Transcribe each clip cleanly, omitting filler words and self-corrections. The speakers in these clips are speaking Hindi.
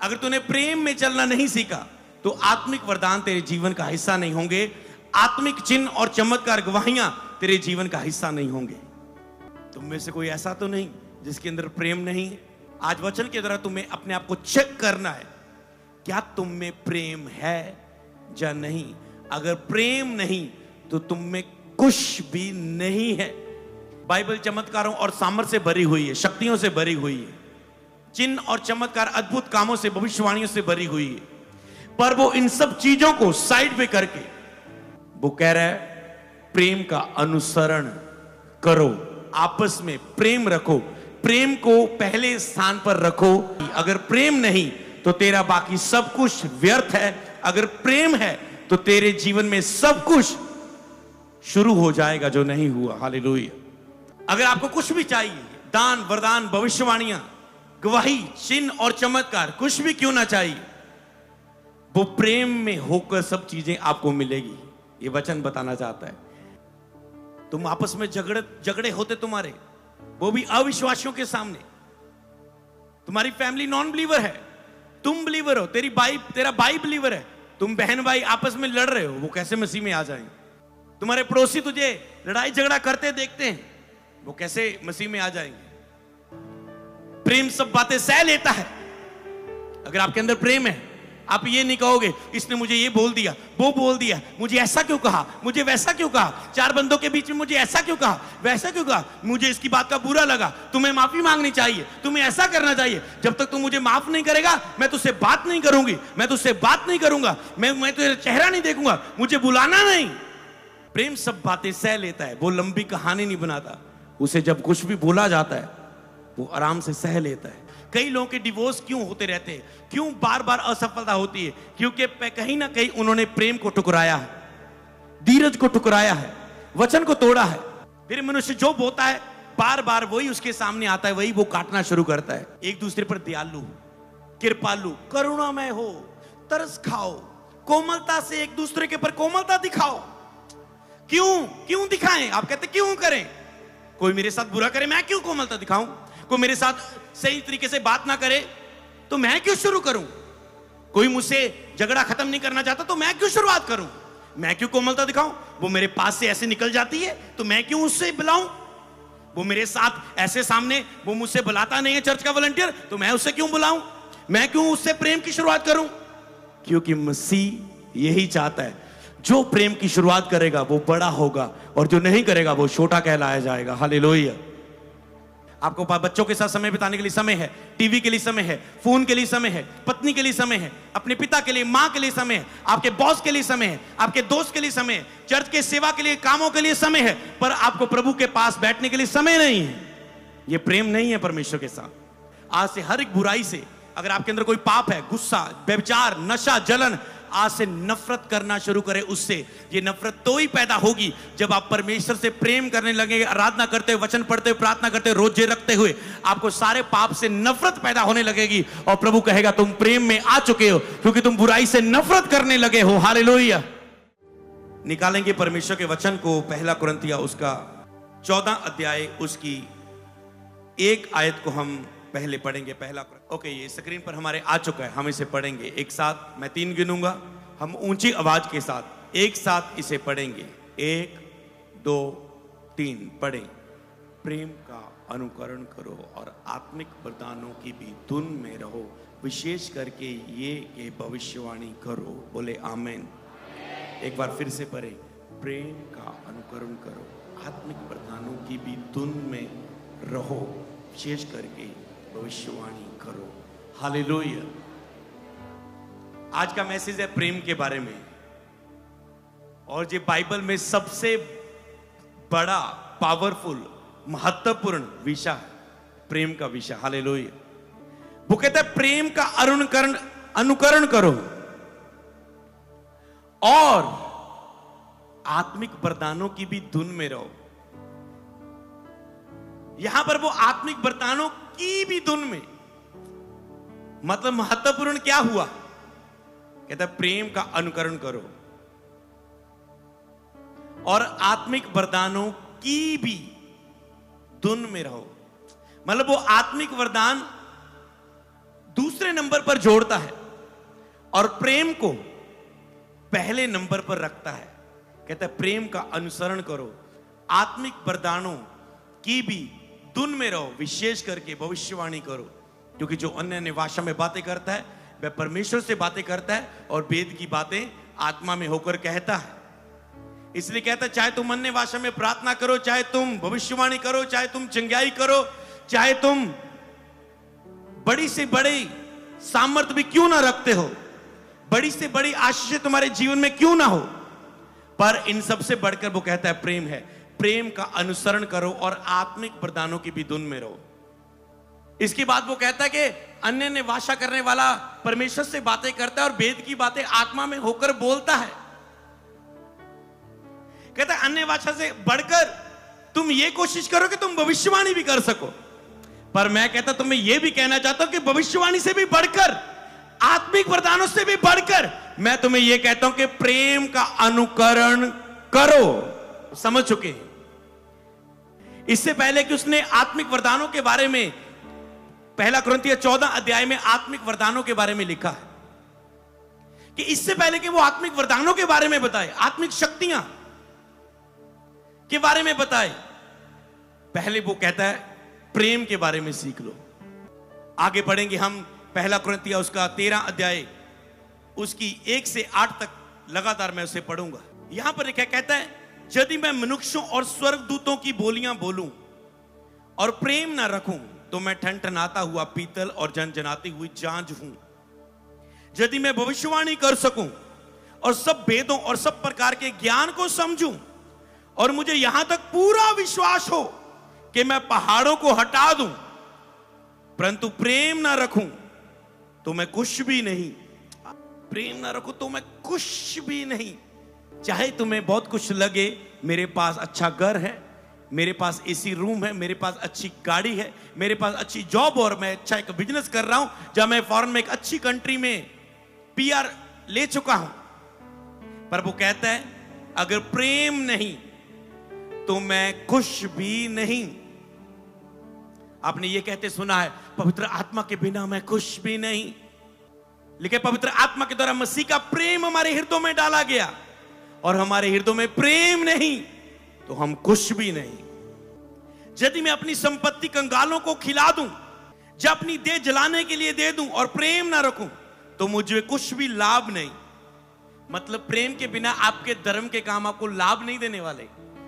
अगर तूने प्रेम में चलना नहीं सीखा तो आत्मिक वरदान तेरे जीवन का हिस्सा नहीं होंगे, आत्मिक चिन्ह और चमत्कार गवाहियां तेरे जीवन का हिस्सा नहीं होंगे। तुम में से कोई ऐसा तो नहीं जिसके अंदर प्रेम नहीं है? आज वचन के द्वारा तुम्हें अपने आप को चेक करना है, क्या तुम में प्रेम है या नहीं। अगर प्रेम नहीं तो तुम में कुछ भी नहीं है। बाइबल चमत्कारों और सामर्थ से भरी हुई है, शक्तियों से भरी हुई है, चिन्ह और चमत्कार अद्भुत कामों से, भविष्यवाणियों से भरी हुई है। पर वो इन सब चीजों को साइड पे करके वो कह रहा है प्रेम का अनुसरण करो, आपस में प्रेम रखो, प्रेम को पहले स्थान पर रखो। अगर प्रेम नहीं तो तेरा बाकी सब कुछ व्यर्थ है, अगर प्रेम है तो तेरे जीवन में सब कुछ शुरू हो जाएगा जो नहीं हुआ। हालेलुया। अगर आपको कुछ भी चाहिए, दान, वरदान, भविष्यवाणियां, गवाही, चिन्ह और चमत्कार, कुछ भी क्यों ना चाहिए, वो प्रेम में होकर सब चीजें आपको मिलेगी। ये वचन बताना चाहता है। तुम आपस में झगड़े होते तुम्हारे, वो भी अविश्वासियों के सामने। तुम्हारी फैमिली नॉन बिलीवर है, तुम बिलीवर हो, तेरा भाई बिलीवर है, तुम बहन भाई आपस में लड़ रहे हो, वो कैसे मसीह में आ जाएंगे। तुम्हारे पड़ोसी तुझे लड़ाई झगड़ा करते देखते हैं, वो कैसे मसीह में आ जाएंगे। प्रेम सब बातें सह लेता है। अगर आपके अंदर प्रेम है, आप ये नहीं कहोगे इसने मुझे ये बोल दिया, वो बोल दिया, मुझे ऐसा क्यों कहा, मुझे वैसा क्यों कहा, चार बंदों के बीच में मुझे ऐसा क्यों कहा, वैसा क्यों कहा, मुझे इसकी बात का बुरा लगा, तुम्हें माफी मांगनी चाहिए, तुम्हें ऐसा करना चाहिए। जब तक तुम मुझे माफ नहीं करेगा मैं तुझसे बात नहीं करूंगी, मैं तुझसे बात नहीं करूंगा, मैं तुझे चेहरा नहीं देखूंगा, मुझे बुलाना नहीं। प्रेम सब बातें सह लेता है, वो लंबी कहानी नहीं बनाता। उसे जब कुछ भी बोला जाता है वो आराम से सह लेता है। कई लोगों के डिवोर्स क्यों होते रहते हैं, क्यों बार बार असफलता होती है? क्योंकि कहीं ना कहीं उन्होंने प्रेम को ठुकराया है, धीरज को ठुकराया है, वचन को तोड़ा है। फिर मनुष्य जो बोता है बार बार वही उसके सामने आता है, वही वो काटना शुरू करता है। एक दूसरे पर दयालु, कृपालु, करुणामय हो, तरस खाओ, कोमलता से एक दूसरे के पर कोमलता दिखाओ। क्यों दिखाएं? आप कहते क्यों करें? कोई मेरे साथ बुरा करे, मैं क्यों कोमलता दिखाऊं? कोई मेरे साथ सही तरीके से बात ना करे तो मैं क्यों शुरू करूं? कोई मुझसे झगड़ा खत्म नहीं करना चाहता तो मैं क्यों शुरुआत करूं? मैं क्यों कोमलता दिखाऊं? वो मेरे पास से ऐसे निकल जाती है तो मैं क्यों उससे बुलाऊं? वो मेरे साथ ऐसे सामने, वो मुझसे बुलाता नहीं है चर्च का वॉलंटियर, तो मैं उससे क्यों बुलाऊं? मैं क्यों उससे प्रेम की शुरुआत करूं? क्योंकि मसीह यही चाहता है, जो प्रेम की शुरुआत करेगा वो बड़ा होगा और जो नहीं करेगा वो छोटा कहलाया जाएगा। हालेलुया। आपको बच्चों के साथ समय बिताने के लिए समय है, टीवी के लिए समय है, फोन के लिए समय है, पत्नी के लिए समय है, अपने पिता के लिए, मां के लिए समय है, आपके बॉस के लिए समय है, आपके दोस्त के लिए समय है, चर्च के सेवा के लिए, कामों के लिए समय है, पर आपको प्रभु के पास बैठने के लिए समय नहीं है। यह प्रेम नहीं है परमेश्वर के साथ। आज से हर एक बुराई से, अगर आपके अंदर कोई पाप है, गुस्सा, व्यभिचार, नशा, जलन, आज से नफरत करना शुरू करें उससे। ये नफरत तो ही पैदा होगी जब आप परमेश्वर से प्रेम करने लगेंगे, आराधना करते हुए, वचन पढ़ते हुए, प्रार्थना करते हुए, रोजे रखते हुए आपको सारे पाप से नफरत पैदा होने लगेगी और प्रभु कहेगा तुम प्रेम में आ चुके हो क्योंकि तुम बुराई से नफरत करने लगे हो। हालेलुया। निकालेंगे परमेश्वर के वचन को, पहला कुरिन्थियों उसका 14 अध्याय उसकी 1 आयत को हम पहले पढ़ेंगे। पहला ओके, ये स्क्रीन पर हमारे आ चुका है, हम इसे पढ़ेंगे एक साथ। मैं 3 गिनूंगा, हम ऊंची आवाज के साथ एक साथ इसे पढ़ेंगे। 1 2 3 पढ़ें। प्रेम का अनुकरण करो और आत्मिक वरदानों की भी धुन में रहो, विशेष करके ये भविष्यवाणी करो। बोले आमीन। एक बार फिर से पढ़ें। प्रेम का अनुकरण करो, आत्मिक वरदानों की भी धुन में रहो, विशेष करके भविष्यवाणी करो। हालेलुया। आज का मैसेज है प्रेम के बारे में, और ये बाइबल में सबसे बड़ा, पावरफुल, महत्वपूर्ण विषय है, प्रेम का विषय। हालेलुया। वो कहता है प्रेम का अनुकरण करो और आत्मिक वरदानों की भी धुन में रहो। यहां पर वो आत्मिक वरदानों की भी धुन में, मतलब महत्वपूर्ण क्या हुआ? कहता है प्रेम का अनुकरण करो और आत्मिक वरदानों की भी धुन में रहो। मतलब वो आत्मिक वरदान दूसरे नंबर पर जोड़ता है और प्रेम को पहले नंबर पर रखता है। कहता है प्रेम का अनुसरण करो, आत्मिक वरदानों की भी धुन में रहो, विशेष करके भविष्यवाणी करो, क्योंकि जो अन्य अन्य भाषा में बातें करता है वह परमेश्वर से बातें करता है और वेद की बातें आत्मा में होकर कहता है। इसलिए कहता है चाहे तुम अन्य भाषा में प्रार्थना करो, चाहे तुम भविष्यवाणी करो, चाहे तुम चंगाई करो, चाहे तुम बड़ी से बड़ी सामर्थ्य भी क्यों ना रखते हो, बड़ी से बड़ी आशीष तुम्हारे जीवन में क्यों ना हो, पर इन सबसे बढ़कर वो कहता है प्रेम है। प्रेम का अनुसरण करो और आत्मिक वरदानों की भी धुन में रहो। इसके बाद वो कहता है कि अन्य अन्य भाषा करने वाला परमेश्वर से बातें करता है और वेद की बातें आत्मा में होकर बोलता है। कहता है अन्य भाषा से बढ़कर तुम ये कोशिश करो कि तुम भविष्यवाणी भी कर सको, पर मैं कहता तुम्हें यह भी कहना चाहता हूं कि भविष्यवाणी से भी बढ़कर, आत्मिक वरदानों से भी बढ़कर मैं तुम्हें यह कहता हूं कि प्रेम का अनुकरण करो। समझ चुके हैं? इससे पहले कि उसने आत्मिक वरदानों के बारे में पहला कुरिन्थियों 14 अध्याय में आत्मिक वरदानों के बारे में लिखा है कि इससे पहले कि वो आत्मिक वरदानों के बारे में बताए, आत्मिक शक्तियां के बारे में बताए, पहले वो कहता है प्रेम के बारे में सीख लो। आगे बढ़ेंगे हम पहला कुरिन्थियों उसका 13 अध्याय उसकी 1 से 8 तक लगातार मैं उसे पढ़ूंगा। यहां पर लिखा कहता है यदि मैं मनुष्यों और स्वर्गदूतों की बोलियां बोलूं और प्रेम ना रखूं तो मैं ठनठनाता हुआ पीतल और जनजनाती हुई झांझ हूं। यदि मैं भविष्यवाणी कर सकूं और सब वेदों और सब प्रकार के ज्ञान को समझूं और मुझे यहां तक पूरा विश्वास हो कि मैं पहाड़ों को हटा दूं, परंतु प्रेम ना रखूं तो मैं कुछ भी नहीं। प्रेम ना रखूं तो मैं कुछ भी नहीं। चाहे तुम्हें बहुत कुछ लगे, मेरे पास अच्छा घर है, मेरे पास एसी रूम है, मेरे पास अच्छी गाड़ी है, मेरे पास अच्छी जॉब और मैं अच्छा एक बिजनेस कर रहा हूं, जब मैं फॉरेन में एक अच्छी कंट्री में पीआर ले चुका हूं, पर वो कहता है अगर प्रेम नहीं तो मैं कुछ भी नहीं। आपने ये कहते सुना है पवित्र आत्मा के बिना मैं कुछ भी नहीं, लेकिन पवित्र आत्मा के द्वारा मसीह का प्रेम हमारे हृदयों में डाला गया और हमारे हृदयों में प्रेम नहीं तो हम कुछ भी नहीं। यदि मैं अपनी संपत्ति कंगालों को खिला दूं, जब अपनी देह जलाने के लिए दे दूं और प्रेम ना रखूं तो मुझे कुछ भी लाभ नहीं। मतलब प्रेम के बिना आपके धर्म के काम आपको लाभ नहीं देने वाले।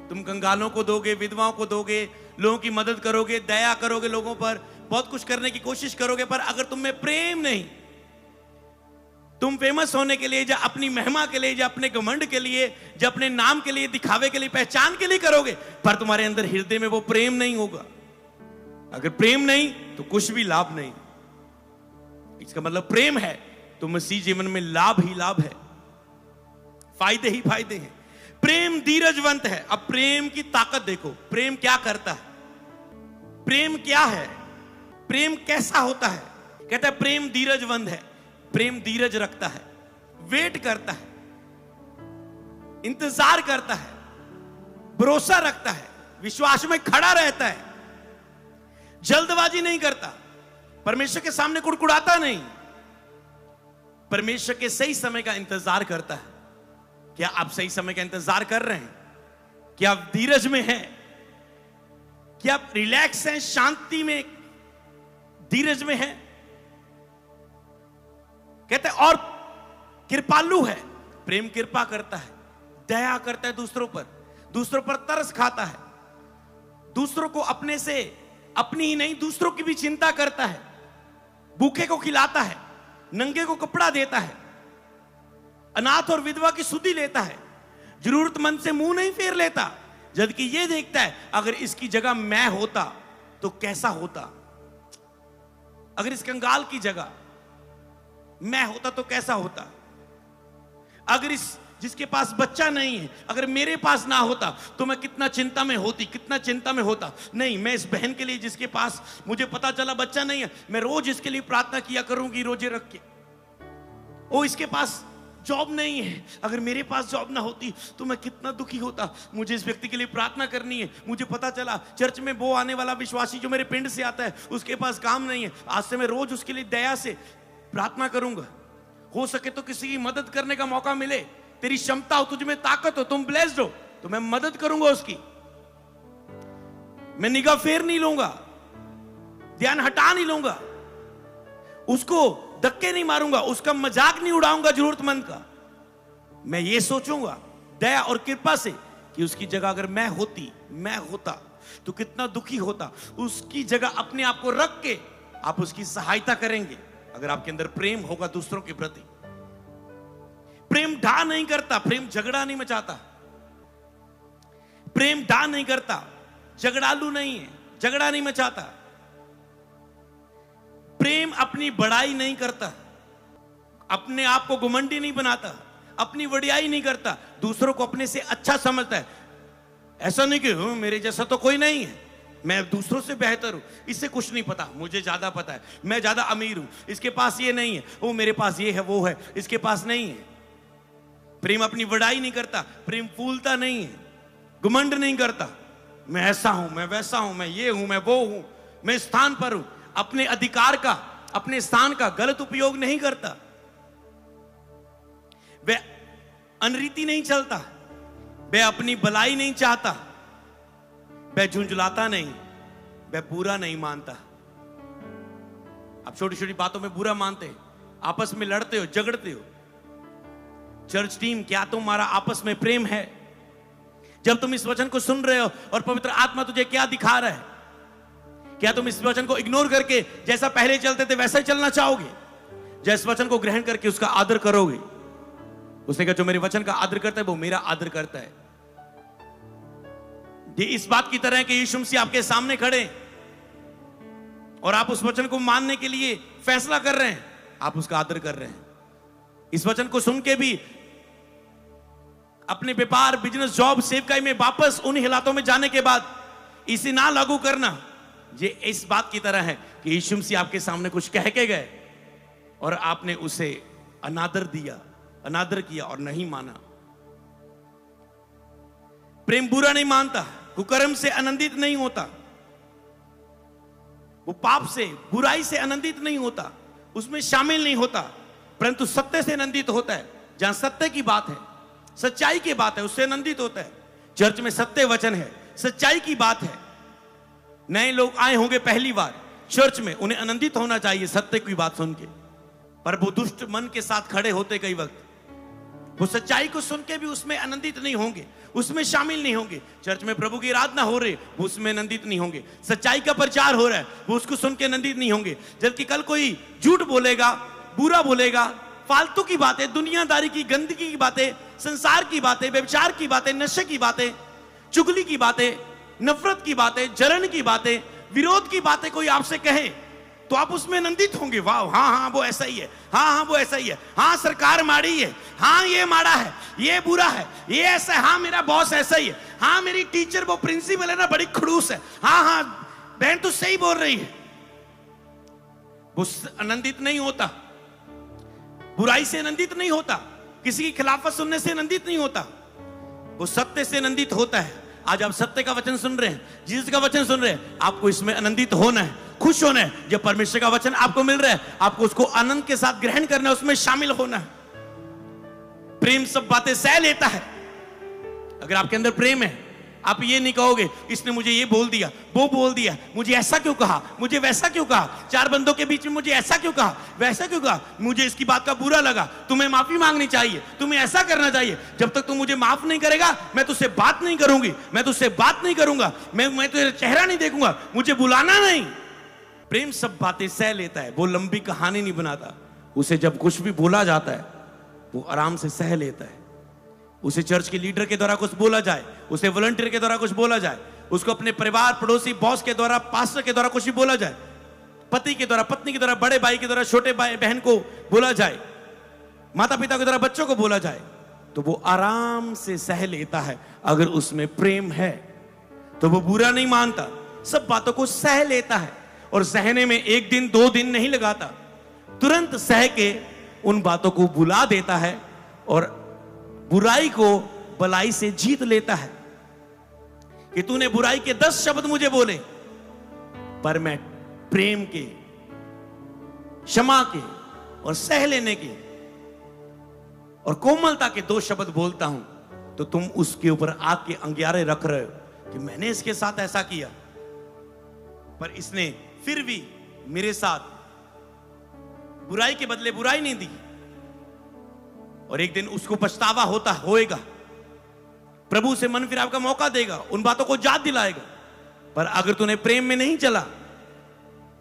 तुम कंगालों को दोगे, विधवाओं को दोगे, लोगों की मदद करोगे, दया करोगे, लोगों पर बहुत कुछ करने की कोशिश करोगे, पर अगर तुम में प्रेम नहीं, तुम फेमस होने के लिए, या अपनी महिमा के लिए, या अपने घमंड के लिए, या अपने नाम के लिए, दिखावे के लिए, पहचान के लिए करोगे, पर तुम्हारे अंदर हृदय में वो प्रेम नहीं होगा। अगर प्रेम नहीं तो कुछ भी लाभ नहीं। इसका मतलब प्रेम है तो मसीह जीवन में लाभ ही लाभ है, फायदे ही फायदे हैं। प्रेम धीरजवंत है। अब प्रेम की ताकत देखो, प्रेम क्या करता है, प्रेम क्या है, प्रेम कैसा होता है। कहता है प्रेम धीरजवंत है, प्रेम धीरज रखता है, वेट करता है, इंतजार करता है, भरोसा रखता है, विश्वास में खड़ा रहता है, जल्दबाजी नहीं करता, परमेश्वर के सामने कुड़कुड़ाता नहीं, परमेश्वर के सही समय का इंतजार करता है। क्या आप सही समय का इंतजार कर रहे हैं? क्या आप धीरज में हैं? क्या आप रिलैक्स हैं, शांति में, धीरज में हैं? कहते हैं और कृपालु है। प्रेम कृपा करता है, दया करता है दूसरों पर तरस खाता है, दूसरों को अपने से, अपनी ही नहीं दूसरों की भी चिंता करता है, भूखे को खिलाता है, नंगे को कपड़ा देता है, अनाथ और विधवा की सुधि लेता है, जरूरतमंद से मुंह नहीं फेर लेता, जबकि ये देखता है अगर इसकी जगह मैं होता तो कैसा होता, अगर इस कंगाल की जगह मैं होता तो कैसा होता, अगर इस जिसके पास बच्चा नहीं है अगर मेरे पास ना होता तो मैं कितना चिंता में होती, कितना चिंता में होता। नहीं, मैं इस बहन के लिए जिसके पास मुझे पता चला बच्चा नहीं है, मैं रोज इसके लिए प्रार्थना किया करूंगी रोजे रख के। ओ इसके पास जॉब नहीं है, अगर मेरे पास जॉब ना होती तो मैं कितना दुखी होता। मुझे इस व्यक्ति के लिए प्रार्थना करनी है। मुझे पता चला चर्च में वो आने वाला विश्वासी जो मेरे पिंड से आता है, उसके पास काम नहीं है। आज से मैं रोज उसके लिए दया से प्रार्थना करूंगा। हो सके तो किसी की मदद करने का मौका मिले, तेरी क्षमता हो, तुझ में ताकत हो, तुम ब्लेस्ड हो, तो मैं मदद करूंगा उसकी। मैं निगाह फेर नहीं लूंगा, ध्यान हटा नहीं लूंगा, उसको धक्के नहीं मारूंगा, उसका मजाक नहीं उड़ाऊंगा जरूरतमंद का। मैं ये सोचूंगा दया और कृपा से कि उसकी जगह अगर मैं होता तो कितना दुखी होता। उसकी जगह अपने आप को रख के आप उसकी सहायता करेंगे अगर आपके अंदर प्रेम होगा दूसरों के प्रति। प्रेम ढा नहीं करता, प्रेम झगड़ा नहीं मचाता। प्रेम ढा नहीं करता, झगड़ालू नहीं है, झगड़ा नहीं मचाता। प्रेम अपनी बड़ाई नहीं करता, अपने आप को घमंडी नहीं बनाता, अपनी वडियाई नहीं करता, दूसरों को अपने से अच्छा समझता है। ऐसा नहीं कि मेरे जैसा तो कोई नहीं है, मैं दूसरों से बेहतर हूं, इससे कुछ नहीं पता, मुझे ज्यादा पता है, मैं ज्यादा अमीर हूं, इसके पास ये नहीं है, वो मेरे पास ये है, वो है, इसके पास नहीं है। प्रेम अपनी वडाई नहीं करता, प्रेम फूलता नहीं है, घमंड नहीं करता, मैं ऐसा हूं, मैं वैसा हूं, मैं ये हूं, मैं वो हूं, मैं स्थान पर हूं। अपने अधिकार का, अपने स्थान का गलत उपयोग नहीं करता। वह अनरीति नहीं चलता, वह अपनी भलाई नहीं चाहता, वह झुंझलाता नहीं, वह बुरा नहीं मानता। आप छोटी छोटी बातों में बुरा मानते हैं, आपस में लड़ते हो, झगड़ते हो। चर्च टीम, क्या तुम्हारा आपस में प्रेम है? जब तुम इस वचन को सुन रहे हो और पवित्र आत्मा तुझे क्या दिखा रहा है, क्या तुम इस वचन को इग्नोर करके जैसा पहले चलते थे वैसा ही चलना चाहोगे? जैस वचन को ग्रहण करके उसका आदर करोगे? उसने कहा जो मेरे वचन का आदर करता है वो मेरा आदर करता है। ये इस बात की तरह है कि यीशु मसीह आपके सामने खड़े और आप उस वचन को मानने के लिए फैसला कर रहे हैं, आप उसका आदर कर रहे हैं। इस वचन को सुन के भी अपने व्यापार, बिजनेस, जॉब, सेवकाई में वापस उन हालातों में जाने के बाद इसे ना लागू करना, ये इस बात की तरह है कि यीशु मसीह आपके सामने कुछ कह के गए और आपने उसे अनादर दिया, अनादर किया और नहीं माना। प्रेम बुरा नहीं मानता, कुकर्म से आनंदित नहीं होता, वो पाप से, बुराई से आनंदित नहीं होता, उसमें शामिल नहीं होता, परंतु सत्य से आनंदित होता है। जहां सत्य की बात है, सच्चाई की बात है, उससे आनंदित होता है। चर्च में सत्य वचन है, सच्चाई की बात है। नए लोग आए होंगे पहली बार चर्च में, उन्हें आनंदित होना चाहिए सत्य की बात सुन के, पर वो दुष्ट मन के साथ खड़े होते कई वक्त, वो सच्चाई को सुन के भी उसमें आनंदित नहीं होंगे, उसमें शामिल नहीं होंगे। चर्च में प्रभु की आराधना हो रही, वो उसमें आनंदित नहीं होंगे। सच्चाई का प्रचार हो रहा है, वो उसको सुन के आनंदित नहीं होंगे। जबकि कल कोई झूठ बोलेगा, बुरा बोलेगा, फालतू की बातें, दुनियादारी की, गंदगी की बातें, संसार की बातें, व्यभिचार की बातें, नशे की बातें, चुगली की बातें, नफरत की बातें, जलन की बातें, विरोध की बातें कोई आपसे कहे तो आप उसमें आनंदित होंगे। वाह, हाँ हाँ वो ऐसा ही है, हाँ हाँ वो ऐसा ही है, हाँ सरकार माड़ी है, हाँ ये माड़ा है, ये बुरा है, ये ऐसा है, हाँ मेरा बॉस ऐसा ही है, हाँ मेरी टीचर, वो प्रिंसिपल है ना, बड़ी खड़ूस है, हाँ हाँ बहन तो सही बोल रही है। वो आनंदित नहीं होता, बुराई से आनंदित नहीं होता, किसी की खिलाफत सुनने से आनंदित नहीं होता, वो सत्य से आनंदित होता है। आज आप सत्य का वचन सुन रहे हैं, जीसस का वचन सुन रहे हैं, आपको इसमें आनंदित होना है, खुश होना है। जब परमेश्वर का वचन आपको मिल रहा है, आपको उसको आनंद के साथ ग्रहण करना है, उसमें शामिल होना है। प्रेम सब बातें सह लेता है। अगर आपके अंदर प्रेम है, आप ये नहीं कहोगे इसने मुझे ये बोल दिया, वो बोल दिया, मुझे ऐसा क्यों कहा, मुझे वैसा क्यों कहा, चार बंदों के बीच में मुझे ऐसा क्यों कहा, वैसा क्यों कहा, मुझे इसकी बात का बुरा लगा, तुम्हें माफी मांगनी चाहिए, तुम्हें ऐसा करना चाहिए। जब तक तुम मुझे माफ नहीं करेगा, मैं तुझसे बात नहीं करूंगी, मैं तुझसे बात नहीं करूंगा, मैं तुझे चेहरा नहीं देखूंगा, मुझे बुलाना नहीं। प्रेम सब बातें सह लेता है, वो लंबी कहानी नहीं बनाता। उसे जब कुछ भी बोला जाता है वो आराम से सह लेता है। उसे चर्च के लीडर के द्वारा कुछ बोला जाए, उसे वॉलंटियर के द्वारा कुछ बोला जाए, उसको अपने परिवार, पड़ोसी, बॉस के द्वारा, पास्टर के द्वारा कुछ भी बोला जाए, पति के द्वारा, पत्नी के द्वारा, बड़े भाई के द्वारा, छोटे भाई बहन को बोला जाए, माता पिता के द्वारा बच्चों को बोला जाए, तो वो आराम से सह लेता है। अगर उसमें प्रेम है तो वो बुरा नहीं मानता, सब बातों को सह लेता है। और सहने में 1 दिन 2 दिन नहीं लगाता, तुरंत सह के उन बातों को भुला देता है और बुराई को भलाई से जीत लेता है। कि तूने बुराई के 10 शब्द मुझे बोले, पर मैं प्रेम के, क्षमा के और सह लेने के और कोमलता के 2 शब्द बोलता हूं, तो तुम उसके ऊपर आग के अंगारे रख रहे हो कि मैंने इसके साथ ऐसा किया, पर इसने फिर भी मेरे साथ बुराई के बदले बुराई नहीं दी। और एक दिन उसको पछतावा होएगा, प्रभु से मन फिराव का मौका देगा, उन बातों को याद दिलाएगा। पर अगर तूने प्रेम में नहीं चला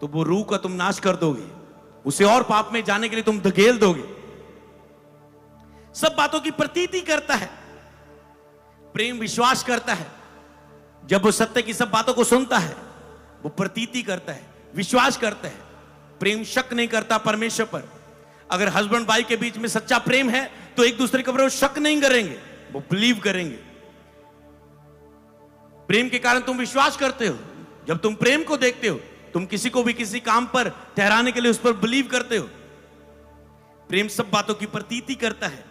तो वो रूह का तुम नाश कर दोगे, उसे और पाप में जाने के लिए तुम धकेल दोगे। सब बातों की प्रतीति करता है, प्रेम विश्वास करता है। जब वो सत्य की सब बातों को सुनता है, वो प्रतीति करता है, विश्वास करता है। प्रेम शक नहीं करता परमेश्वर पर। अगर हस्बैंड वाइफ के बीच में सच्चा प्रेम है तो एक दूसरे के ऊपर शक नहीं करेंगे, वो बिलीव करेंगे। प्रेम के कारण तुम विश्वास करते हो। जब तुम प्रेम को देखते हो, तुम किसी को भी किसी काम पर ठहराने के लिए उस पर बिलीव करते हो। प्रेम सब बातों की प्रतीति करता है।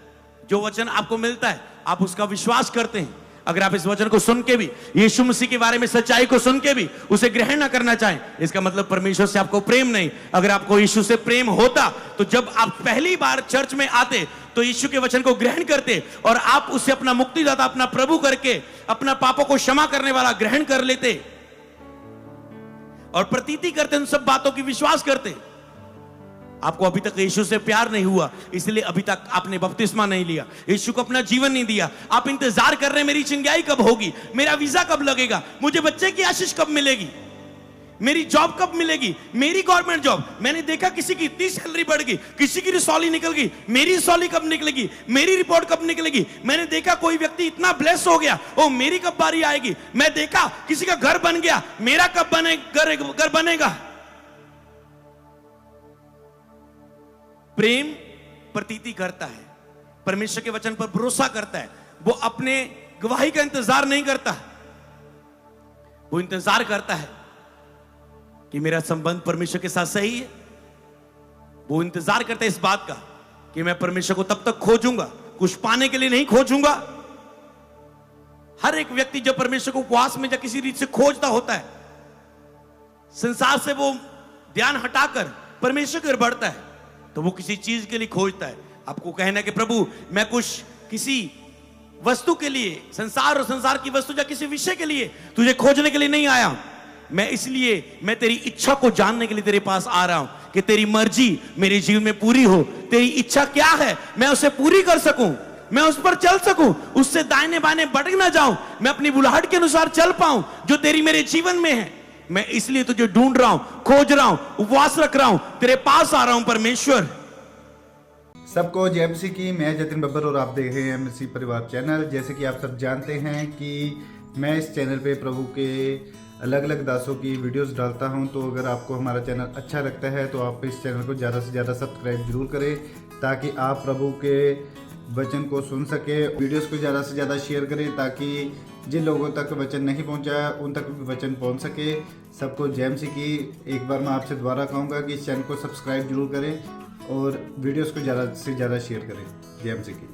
जो वचन आपको मिलता है आप उसका विश्वास करते हैं। अगर आप इस वचन को सुन के भी, यीशु मसीह के बारे में सच्चाई को सुन के भी उसे ग्रहण ना करना चाहें, इसका मतलब परमेश्वर से आपको प्रेम नहीं। अगर आपको यीशु से प्रेम होता तो जब आप पहली बार चर्च में आते तो यीशु के वचन को ग्रहण करते और आप उसे अपना मुक्तिदाता, अपना प्रभु करके अपना पापों को क्षमा करने वाला ग्रहण कर लेते और प्रतीति करते, उन सब बातों की विश्वास करते। आपको अभी तक यीशु से प्यार नहीं हुआ, इसलिए अभी तक आपने बपतिस्मा नहीं लिया, यीशु को अपना जीवन नहीं दिया। आप इंतजार कर रहे हैं, मेरी चिंगाई कब होगी, मेरा वीजा कब लगेगा, मुझे बच्चे की आशीष कब मिलेगी, मेरी जॉब कब मिलेगी, मेरी गवर्नमेंट जॉब। मैंने देखा किसी की इतनी सैलरी बढ़ गई, किसी की रिसौली निकल गई, मेरी रिसौली कब निकलेगी, मेरी रिपोर्ट कब निकलेगी। मैंने देखा कोई व्यक्ति इतना ब्लेस हो गया, ओ मेरी कब बारी आएगी। मैं देखा किसी का घर बन गया, मेरा कब घर बनेगा। प्रेम प्रतीति करता है, परमेश्वर के वचन पर भरोसा करता है। वो अपने गवाही का इंतजार नहीं करता, वो इंतजार करता है कि मेरा संबंध परमेश्वर के साथ सही है। वो इंतजार करता है इस बात का कि मैं परमेश्वर को तब तक खोजूंगा, कुछ पाने के लिए नहीं खोजूंगा। हर एक व्यक्ति जब परमेश्वर को उपवास में या किसी रीत से खोजता होता है, संसार से वो ध्यान हटाकर परमेश्वर की ओर बढ़ता है, तो वो किसी चीज के लिए खोजता है। आपको कहना है कि प्रभु मैं कुछ किसी वस्तु के लिए, संसार और संसार की वस्तु या किसी विषय के लिए तुझे खोजने के लिए नहीं आया, मैं तेरी इच्छा को जानने के लिए तेरे पास आ रहा हूं कि तेरी मर्जी मेरे जीवन में पूरी हो। तेरी इच्छा क्या है, मैं उसे पूरी कर सकूं, मैं उस पर चल सकूं, उससे दाहिने बाएं भटक ना जाऊं, मैं अपनी बुलाहट के अनुसार चल पाऊं जो तेरी मेरे जीवन में है। मैं इसलिए तुझे ढूंढ रहा हूं, खोज रहा हूं, उपवास रख रहा हूं, तेरे पास आ रहा हूं परमेश्वर। सबको जय मसीह की। मैं जतिन बब्बर और आप देख रहे हैं मसीह परिवार चैनल। जैसे कि आप सब जानते हैं कि मैं इस चैनल पे प्रभु के अलग अलग दासों की वीडियोस डालता हूं, तो अगर आपको हमारा चैनल अच्छा लगता है तो आप इस चैनल को ज़्यादा से ज़्यादा सब्सक्राइब जरूर करें, ताकि आप प्रभु के वचन को सुन सके। वीडियोस को ज़्यादा से ज़्यादा शेयर करें ताकि जिन लोगों तक वचन नहीं पहुंचा उन तक भी वचन पहुंच सके। सबको जय मसीह की। एक बार मैं आपसे दोबारा कहूँगा कि इस चैनल को सब्सक्राइब जरूर करें और वीडियोस को ज़्यादा से ज़्यादा शेयर करें। जय मसीह की।